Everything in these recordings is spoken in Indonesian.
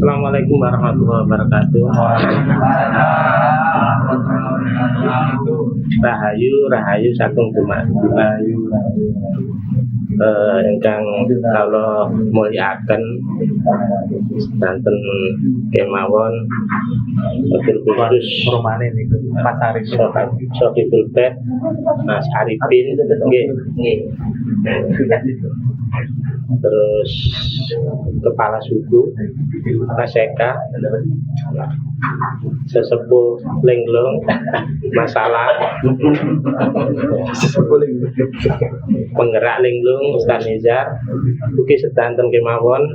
Assalamualaikum warahmatullahi wabarakatuh. Rahayu saking Rahayu. Ingkang kalau muliaken danten kemawon wabil khusus Romane niku Mas Arif Sofibul Bet Mas Arifin nggih. Terus kepala suku Mas Eka, sesepuh Linglung masalah sesepuh Linglung penggerak Linglung Ustaz Nizar ugi sedanten kemawon.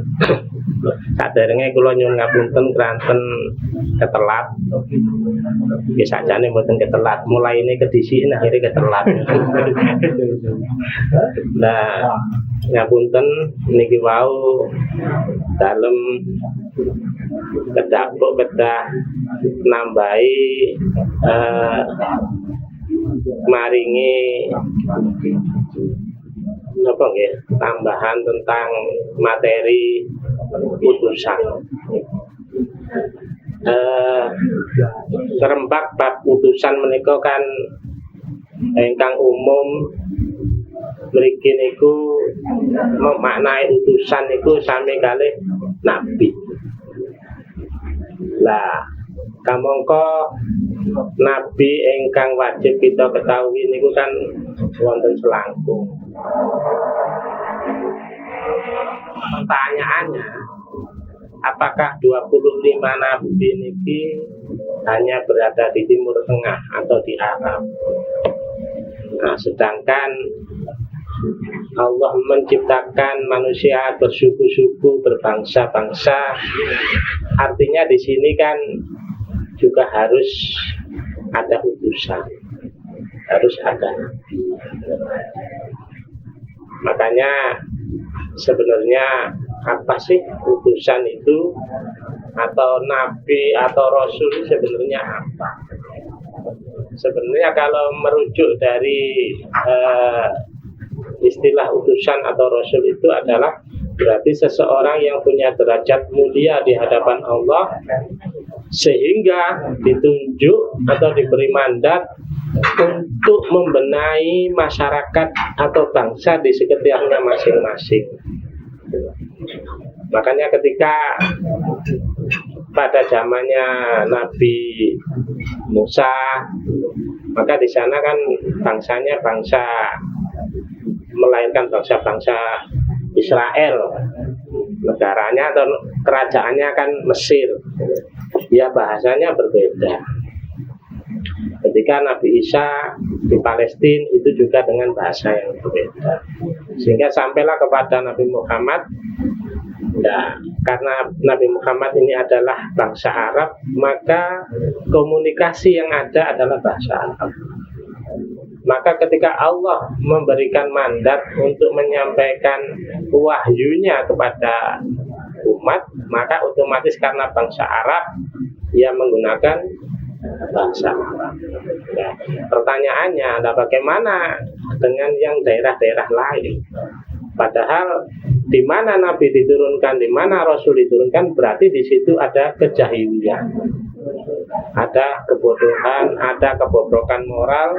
Saderenge kula nyuwun ngapunten kranten ketelat. Nggih sakjane mboten ketelat, mulaine kedisikin akhirnya ketelat. Nah, ngapunten niki wau dalem kedah nambahi maringi napa nggih tambahan tentang materi putusan. Serempak bab putusan menika kan ingkang umum mriki niku memaknai utusan niku sami kalih nabi. Lah kamangka nabi ingkang wajib kita ketahui niku kan wonten selangkung. Pertanyaannya, apakah 25 nabi niki hanya berada di Timur Tengah atau di Arab? Nah, sedangkan Allah menciptakan manusia bersuku-suku, berbangsa-bangsa, artinya di sini kan juga harus ada utusan, harus ada nabi. Makanya sebenarnya apa sih utusan itu, atau nabi atau rasul sebenarnya apa? Sebenarnya kalau merujuk dari istilah utusan atau rasul itu adalah berarti seseorang yang punya derajat mulia di hadapan Allah sehingga ditunjuk atau diberi mandat untuk membenahi masyarakat atau bangsa di sekitarnya masing-masing. Makanya ketika pada zamannya Nabi Musa, maka di sana kan bangsanya bangsa melahirkan bangsa-bangsa Israel, negaranya atau kerajaannya kan Mesir. Ya bahasanya berbeda. Ketika Nabi Isa di Palestina itu juga dengan bahasa yang berbeda. Sehingga sampailah kepada Nabi Muhammad. Nah, karena Nabi Muhammad ini adalah bangsa Arab, maka komunikasi yang ada adalah bahasa Arab. Maka ketika Allah memberikan mandat untuk menyampaikan wahyunya kepada umat, maka otomatis karena bangsa Arab, ia menggunakan bahasa Arab. Nah, pertanyaannya adalah bagaimana dengan yang daerah-daerah lain? Padahal di mana Nabi diturunkan, di mana Rasul diturunkan, berarti di situ ada kejahilian, ada kebodohan, ada kebobrokan moral,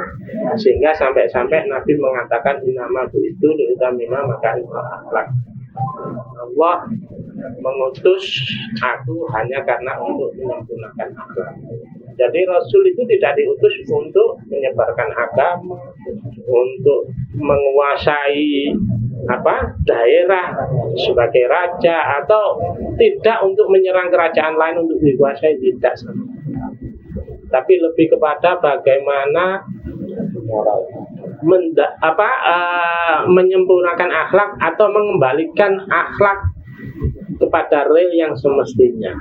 sehingga sampai-sampai Nabi mengatakan innama bu'itsu liutammima makarimul akhlak. Allah mengutus aku hanya karena untuk menyempurnakan akhlak. Jadi Rasul itu tidak diutus untuk menyebarkan agama, untuk menguasai daerah sebagai raja, atau tidak untuk menyerang kerajaan lain untuk dikuasai, tidak. Tapi lebih kepada bagaimana menyempurnakan akhlak atau mengembalikan akhlak kepada real yang semestinya.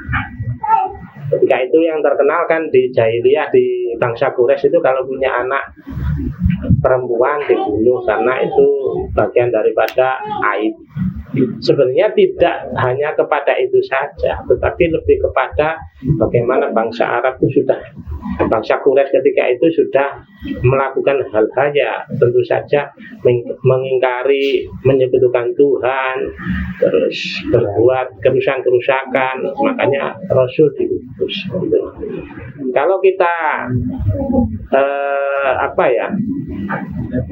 Ketika itu yang terkenal kan di jahiliyah, di bangsa Quraisy itu kalau punya anak perempuan dibunuh karena itu bagian daripada aib. Sebenarnya tidak hanya kepada itu saja, tetapi lebih kepada bagaimana bangsa Arab itu sudah bangsa Quraisy ketika itu sudah melakukan hal-hal ya tentu saja mengingkari, menyekutukan Tuhan, terus berbuat kerusakan-kerusakan, makanya Rasul diutus. Kalau kita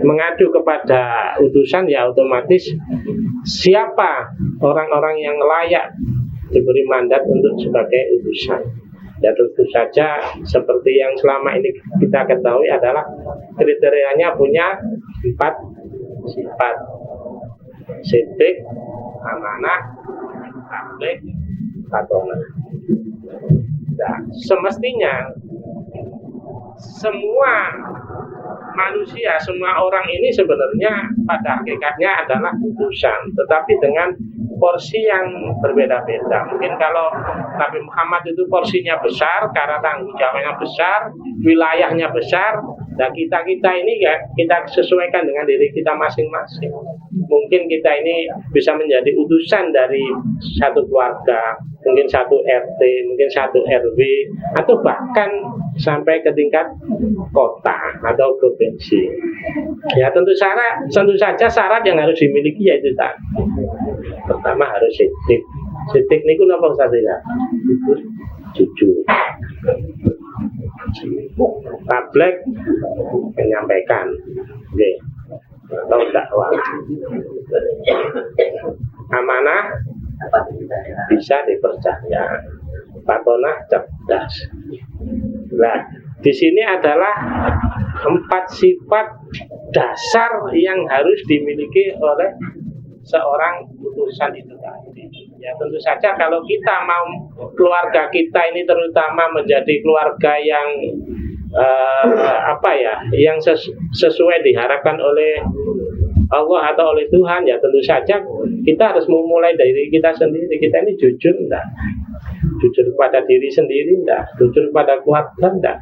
mengadu kepada utusan, ya otomatis siapa orang-orang yang layak diberi mandat untuk sebagai utusan. Ya tentu saja seperti yang selama ini kita ketahui adalah kriterianya punya 4 sifat: siddiq, amanah, tabligh, fatonah. Nah, semestinya semua manusia, semua orang ini sebenarnya pada hakikatnya adalah utusan, tetapi dengan porsi yang berbeda-beda. Mungkin kalau Nabi Muhammad itu porsinya besar karena tanggung jawabnya besar, wilayahnya besar. Nah kita ini ya kita sesuaikan dengan diri kita masing-masing. Mungkin kita ini bisa menjadi utusan dari satu keluarga, mungkin satu RT, mungkin satu RW, atau bahkan sampai ke tingkat kota atau provinsi. Ya tentu saja syarat yang harus dimiliki yaitu tadi. Pertama harus siddiq. Siddiq niku napa Ustaz ya? Jujur. Tabligh menyampaikan, nggih. Atau dakwah. Amanah bisa dipercaya. Fatonah cerdas. Nah, di sini adalah 4 sifat dasar yang harus dimiliki oleh seorang utusan itu tadi. Ya tentu saja kalau kita mau keluarga kita ini terutama menjadi keluarga yang yang sesuai diharapkan oleh Allah atau oleh Tuhan, ya tentu saja kita harus memulai dari kita sendiri. Kita ini jujur enggak? Jujur kepada diri sendiri enggak? Jujur kepada keluarga enggak?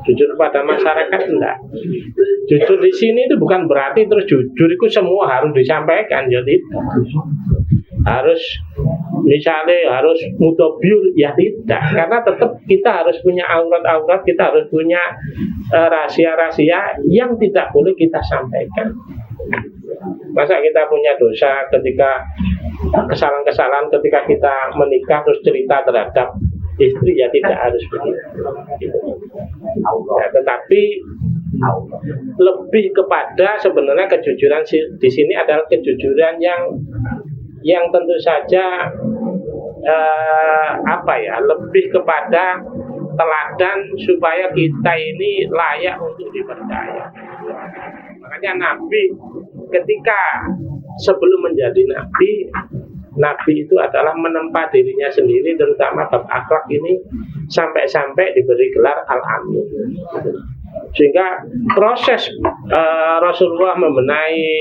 Jujur kepada masyarakat enggak? Jujur di sini itu bukan berarti terus jujur itu semua harus disampaikan, jadi harus misalnya harus mutabiur, ya tidak, karena tetap kita harus punya aurat-aurat, kita harus punya rahasia-rahasia yang tidak boleh kita sampaikan. Masa kita punya dosa ketika kesalahan-kesalahan ketika kita menikah terus cerita terhadap istri, ya tidak harus begitu. Ya, tetapi lebih kepada sebenarnya kejujuran di sini adalah kejujuran yang tentu saja lebih kepada teladan supaya kita ini layak untuk dipercaya. Makanya Nabi ketika sebelum menjadi Nabi itu adalah menempa dirinya sendiri, terutama bab akhlak ini sampai-sampai diberi gelar Al-Amin. Sehingga proses Rasulullah membenahi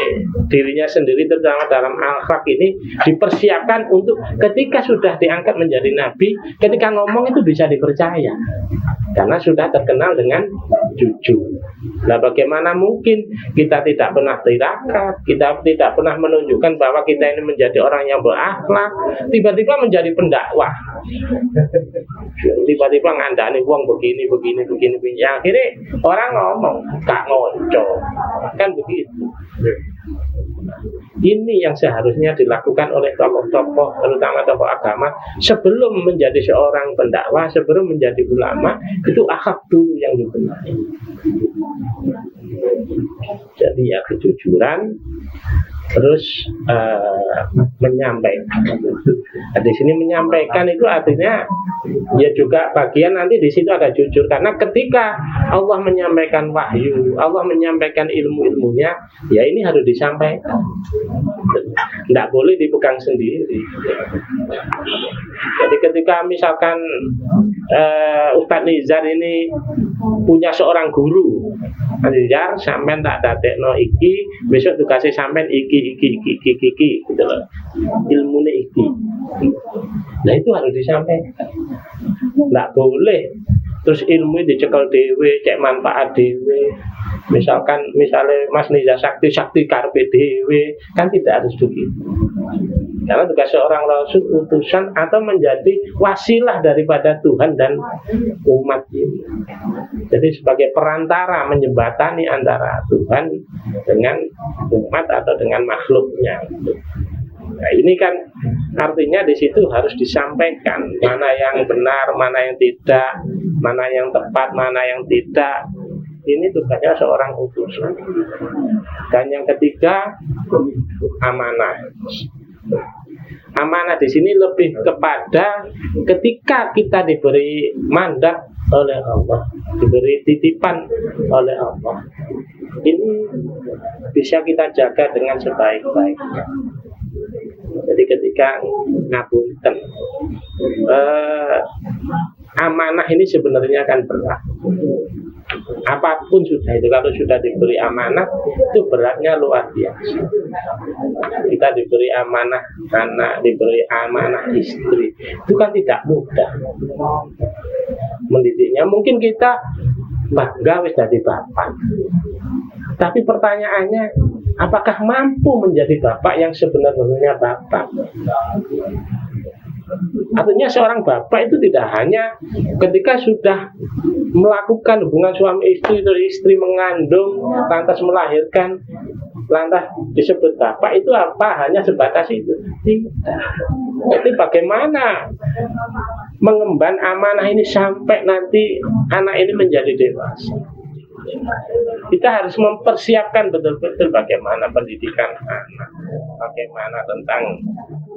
dirinya sendiri terutama dalam akhlak ini dipersiapkan untuk ketika sudah diangkat menjadi Nabi, ketika ngomong itu bisa dipercaya karena sudah terkenal dengan jujur. Nah, bagaimana mungkin kita tidak pernah tirakat, kita tidak pernah menunjukkan bahwa kita ini menjadi orang yang berakhlak, tiba-tiba menjadi pendakwah, tiba-tiba ngandani uang begini. Ya, akhirnya orang ngomong, gak ngonco, kan begitu. Ini yang seharusnya dilakukan oleh tokoh-tokoh, terutama tokoh agama, sebelum menjadi seorang pendakwah, sebelum menjadi ulama, itu akhlak dulu yang dibenahi. Jadi ya kejujuran, terus menyampaikan. Nah, di sini menyampaikan itu artinya ya juga bagian nanti di situ ada jujur, karena ketika Allah menyampaikan wahyu, Allah menyampaikan ilmu-ilmunya, ya ini harus disampaikan. Tidak boleh dipegang sendiri. Jadi ketika misalkan Ustadz Nizar ini punya seorang guru, Nizar sampean tak dadekno iki, besok dikasih sampean iki gitu loh. Ilmune iki. Nah itu harus disampaikan. Tidak boleh terus ilmu dicekel dhewe, cek manfaat dhewe. Misalnya Mas Niza sakti karpe dhewe, kan tidak harus begitu. Karena tugas seorang rasul utusan atau menjadi wasilah daripada Tuhan dan umat ini. Jadi sebagai perantara menjembatani antara Tuhan dengan umat atau dengan makhluknya. Nah, ini kan artinya di situ harus disampaikan mana yang benar, mana yang tidak, mana yang tepat, mana yang tidak. Ini tugasnya seorang utusan. Dan yang ketiga, amanah. Amanah di sini lebih kepada ketika kita diberi mandat oleh Allah, diberi titipan oleh Allah, ini bisa kita jaga dengan sebaik-baiknya. Jadi ketika ngapunten, amanah ini sebenarnya kan berat. Apapun sudah itu, kalau sudah diberi amanah itu beratnya luar biasa. Kita diberi amanah anak, diberi amanah istri, itu kan tidak mudah mendidiknya. Mungkin kita bangga wis jadi bapak, tapi pertanyaannya, apakah mampu menjadi bapak yang sebenarnya bapak? Artinya seorang bapak itu tidak hanya ketika sudah melakukan hubungan suami istri, terus istri mengandung, lantas melahirkan, lantas disebut bapak, itu apa? Hanya sebatas itu? Tidak. Jadi bagaimana mengemban amanah ini sampai nanti anak ini menjadi dewasa? Kita harus mempersiapkan betul-betul bagaimana pendidikan anak, bagaimana tentang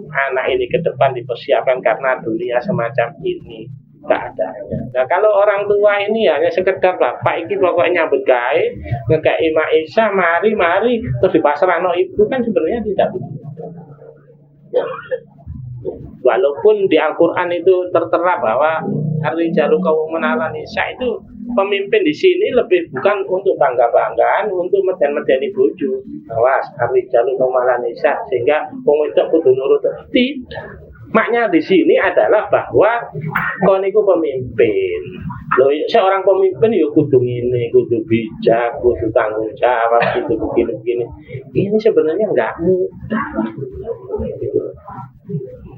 anak ini ke depan dipersiapkan karena dunia semacam ini keadaannya. Nah, kalau orang tua ini hanya sekedar bapak ini pokoknya nyambut gawe, ngekei Maisa, mari terus dipasrahno ibu, kan sebenarnya tidak begitu. Walaupun di Al-Quran itu tertera bahwa ar-rijalu qawwamun 'alan nisa, itu pemimpin di sini lebih bukan untuk bangga-banggaan, untuk meden-medeni bojo. Awas, ar-rijalu qawwamun 'alan nisa, sehingga wong wedok kudu nurut. Tidak. Maknya di sini adalah bahwa kon iku pemimpin. Loh, seorang pemimpin ya kudu ngene, kudu bijak, kudu tanggung jawab, kudu begini-begini. Ini sebenarnya enggak mudah.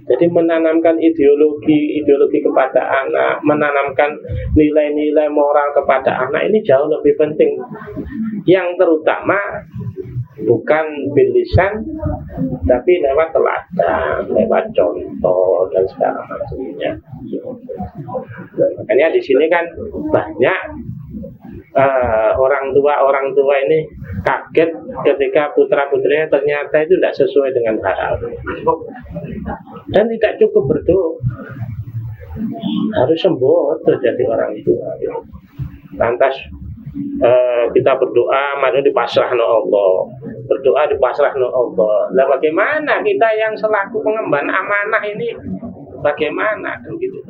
Jadi menanamkan ideologi kepada anak, menanamkan nilai-nilai moral kepada anak ini jauh lebih penting. Yang terutama bukan bil lisan, tapi lewat teladan, lewat contoh dan segala macamnya. Makanya di sini kan banyak orang tua ini kaget ketika putra-putrinya ternyata itu tidak sesuai dengan harapan dan tidak cukup berdoa, harus sembuh terjadi orang tua. Lantas kita berdoa, mari dipasrahno Allah, berdoa dipasrahno Allah. Lah bagaimana kita yang selaku pengemban amanah ini, bagaimana kan gitu?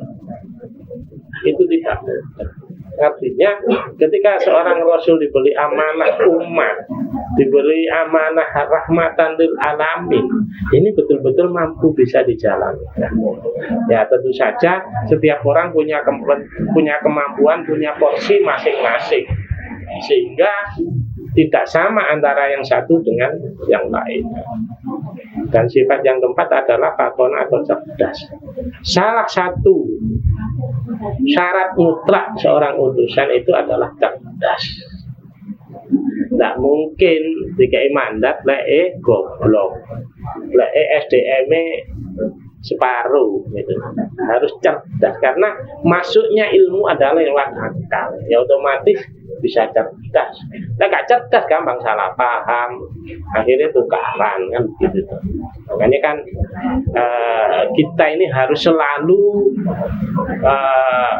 Itu tidak mudah. Artinya ketika seorang Rasul diberi amanah umat, diberi amanah rahmatan lil alamin, ini betul-betul mampu bisa dijalankan. Ya tentu saja setiap orang punya kemampuan, punya porsi masing-masing, sehingga tidak sama antara yang satu dengan yang lain. Dan sifat yang keempat adalah fatona atau cerdas. Salah satu syarat mutlak seorang utusan itu adalah cerdas. Tidak mungkin dikai mandat goblok, SDM separuh gitu. Harus cerdas, karena masuknya ilmu adalah lewat akal, ya otomatis bisa cerdas. Nah, gak cerdas gampang salah paham, akhirnya tukaran kan gitu. Makanya kan kita ini harus selalu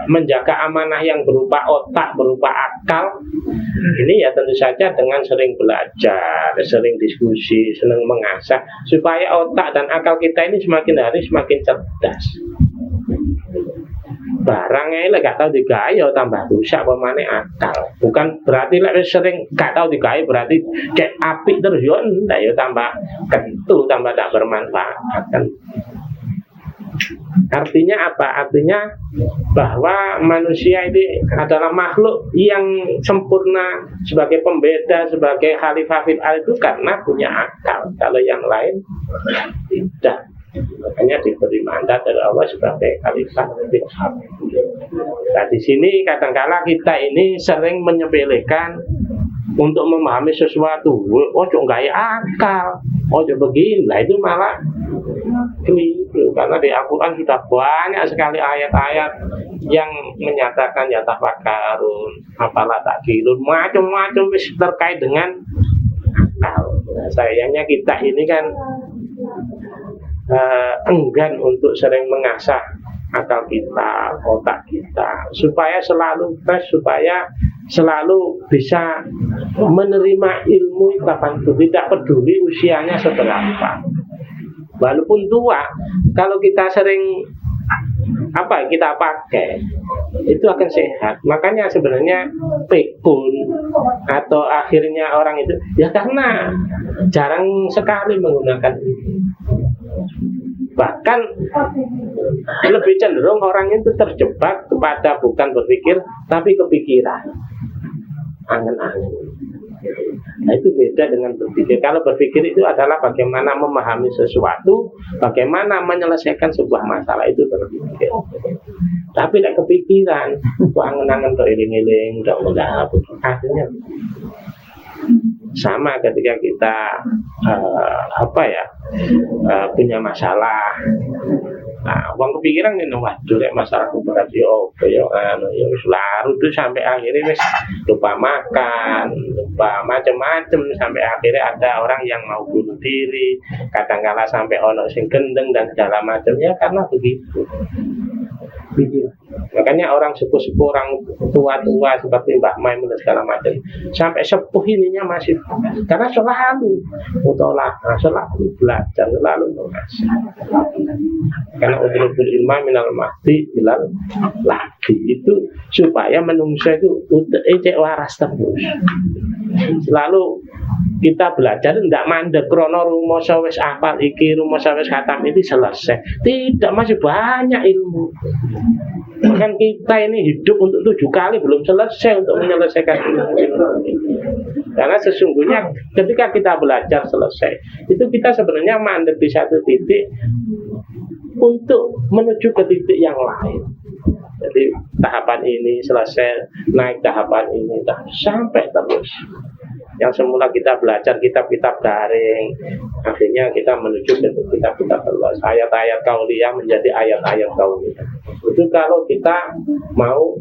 menjaga amanah yang berupa otak, berupa akal. Ini ya tentu saja dengan sering belajar, sering diskusi, senang mengasah, supaya otak dan akal kita ini semakin hari semakin cerdas. Barangnya lek gak tahu digawe ya tambah rusak pemane akal. Bukan berarti lek sering gak tahu digawe berarti cek apik terus yo ndak ya tambah kentul, tambah tak bermanfaat kan. Artinya apa? Artinya bahwa manusia ini adalah makhluk yang sempurna sebagai pembeda, sebagai khalifah fil ardh itu karena punya akal. Kalau yang lain tidak. Makanya diberi mandat dari Allah sebagai khalifah fil ardh. Nah, di sini kadang-kala kita ini sering menyepelekan untuk memahami sesuatu. Oh, cok gaya akal. Oh, cok begini. Nah, itu malah keliru. Karena di Al-Quran sudah banyak sekali ayat-ayat yang menyatakan ya tafakkarun, apalah takilun, macam-macam terkait dengan akal. Nah, sayangnya kita ini kan enggan untuk sering mengasah akal kita, otak kita, supaya selalu fresh, supaya selalu bisa menerima ilmu kapanpun, tidak peduli usianya seberapa. Walaupun tua, kalau kita sering kita pakai, itu akan sehat. Makanya sebenarnya pikun atau akhirnya orang itu ya karena jarang sekali menggunakan itu. Bahkan lebih cenderung orang itu terjebak kepada bukan berpikir tapi kepikiran, angen-angen. Nah, itu beda dengan berpikir. Kalau berpikir itu adalah bagaimana memahami sesuatu, bagaimana menyelesaikan sebuah masalah, itu berpikir. Tapi tidak kepikiran, angen-angen teriling-iling, udah akhirnya sama ketika kita punya masalah. Nah, uang kepikiran ini waduh masalahku berat yo larut tuh sampai akhirnya wis lupa makan, lupa macam-macam, sampai akhirnya ada orang yang mau bunuh diri, kadang-kala sampai ono sing gendeng dan segala macamnya karena begitu. Makanya orang sepuh-sepuh, orang tua-tua seperti Mbak Maimun dan segala macam, sampai sepuh ininya masih karena selalu mutolak, selalu belajar, selalu mengasah. Karena utrubul ilma minal mahdi ilal lahdi, itu supaya manusia itu cek waras terus. Selalu kita belajar tidak mandek krono rumoso wis apal iki, rumoso wis khatam itu selesai. Tidak, masih banyak ilmu. Bahkan kita ini hidup untuk 7 kali belum selesai untuk menyelesaikan ilmu. Karena sesungguhnya ketika kita belajar selesai, itu kita sebenarnya mandek di satu titik untuk menuju ke titik yang lain. Jadi tahapan ini selesai, naik tahapan ini sampai terus. Yang semula kita belajar kitab-kitab daring, akhirnya kita menuju ke kitab-kitab luas, ayat-ayat kauliyah menjadi ayat-ayat kauliyah. Itu kalau kita mau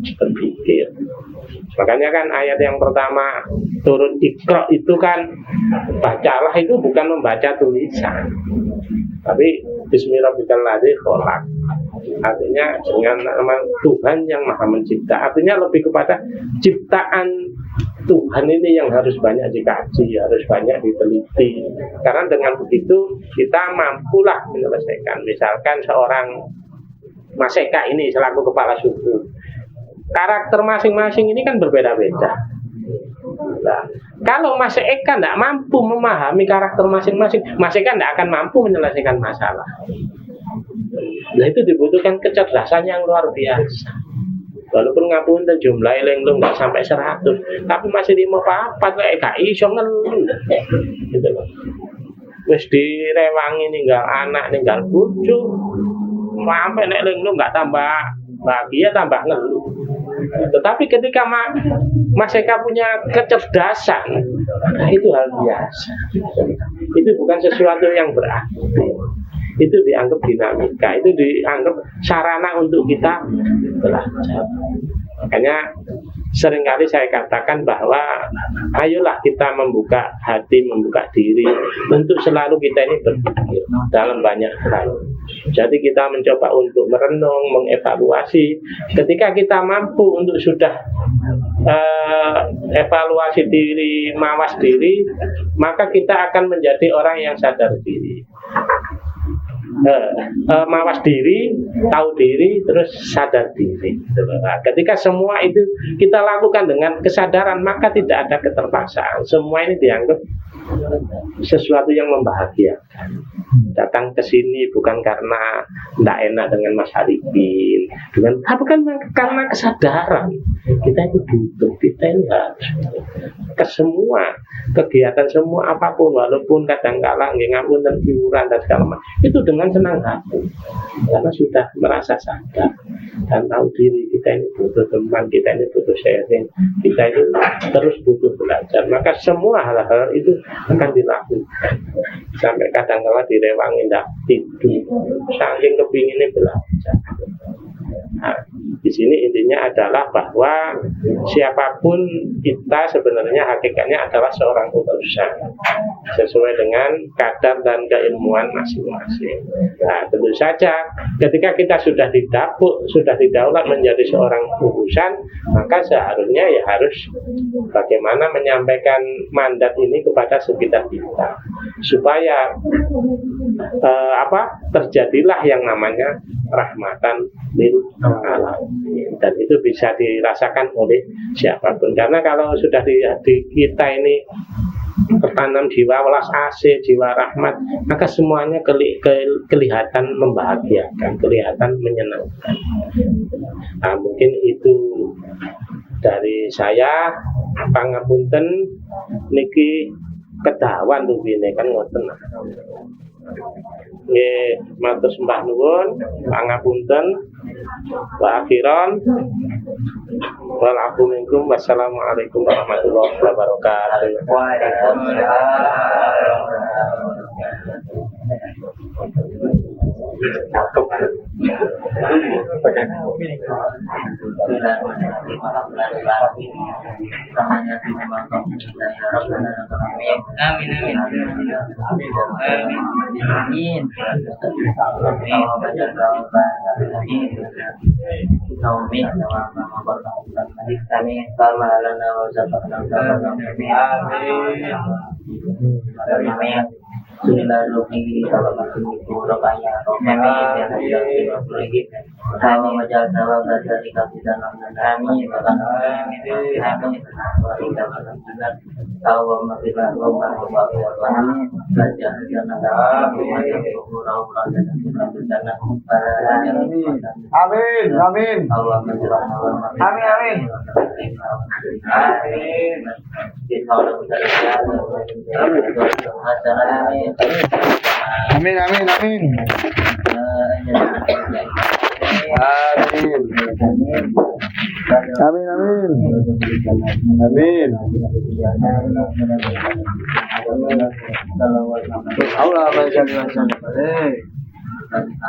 berpikir. Makanya kan ayat yang pertama turun Iqra itu kan bacalah, itu bukan membaca tulisan, tapi Bismillahirrahmanirrahim kholaq. Artinya dengan nama Tuhan yang Maha Mencipta. Artinya lebih kepada ciptaan Tuhan ini yang harus banyak dikaji, harus banyak diteliti. Karena dengan begitu kita mampulah menyelesaikan. Misalkan seorang Mas Eka ini selaku kepala suku, karakter masing-masing ini kan berbeda-beda. Nah, kalau Mas Eka tidak mampu memahami karakter masing-masing, Mas Eka tidak akan mampu menyelesaikan masalah. Nah, itu dibutuhkan kecerdasan yang luar biasa. Walaupun ngapunten jumlah lenglung nggak sampai 100, tapi masih 54 kayak gak iso ngeluh. Gitu loh. Wis direwangi ninggal anak, ninggal bojo, sampai nek lenglung nggak tambah bahagia, tambah ngeluh. Tetapi ketika Mas Eka punya kecerdasan, itu hal biasa. Itu bukan sesuatu yang berarti. Itu dianggap dinamika, itu dianggap sarana untuk kita belajar. Makanya seringkali saya katakan bahwa ayolah kita membuka hati, membuka diri untuk selalu kita ini berpikir dalam banyak hal. Jadi kita mencoba untuk merenung, mengevaluasi. Ketika kita mampu untuk sudah evaluasi diri, mawas diri, maka kita akan menjadi orang yang sadar diri. Mawas diri, tahu diri, terus sadar diri. Nah, ketika semua itu kita lakukan dengan kesadaran, maka tidak ada keterpaksaan. Semua ini dianggap sesuatu yang membahagiakan. Tidak datang ke sini bukan karena tidak enak dengan Mas Arifin, bukan karena kesadaran kita itu butuh, kita ini harus ke semua kegiatan semua apapun, walaupun kadang-kala ngapunten iuran dan segala macam itu dengan senang hati karena sudah merasa sadar dan tahu diri kita ini butuh teman, kita ini butuh sharing, kita ini terus butuh belajar, maka semua hal-hal itu akan dilakukan sampai kadang-kala direwangi tidak tidur saking kepinginnya belajar. Nah, di sini intinya adalah bahwa siapapun kita sebenarnya hakikatnya adalah seorang utusan sesuai dengan kadar dan keilmuan masing-masing. Nah, tentu saja ketika kita sudah didaulat menjadi seorang utusan, maka seharusnya ya harus bagaimana menyampaikan mandat ini kepada sekitar kita supaya terjadilah yang namanya rahmatan lil alamin, dan itu bisa dirasakan oleh siapapun, karena kalau sudah di kita ini tertanam jiwa welas asih, jiwa rahmat, maka semuanya kelihatan membahagiakan, kelihatan menyenangkan. Nah, mungkin itu dari saya. Pangapunten niki kedawan tuh ini kan ngoten. Nggih, matur sembah nuwun, pangapunten. Wa akhiran wal afu minkum. Wassalamualaikum warahmatullahi wabarakatuh. Bismillahirrahmanirrahim. Kalau masih rokanya kalau majal tawa dari kapitan kami kalau masih amin amin amin amin amin. Amin amin. Amin. Allah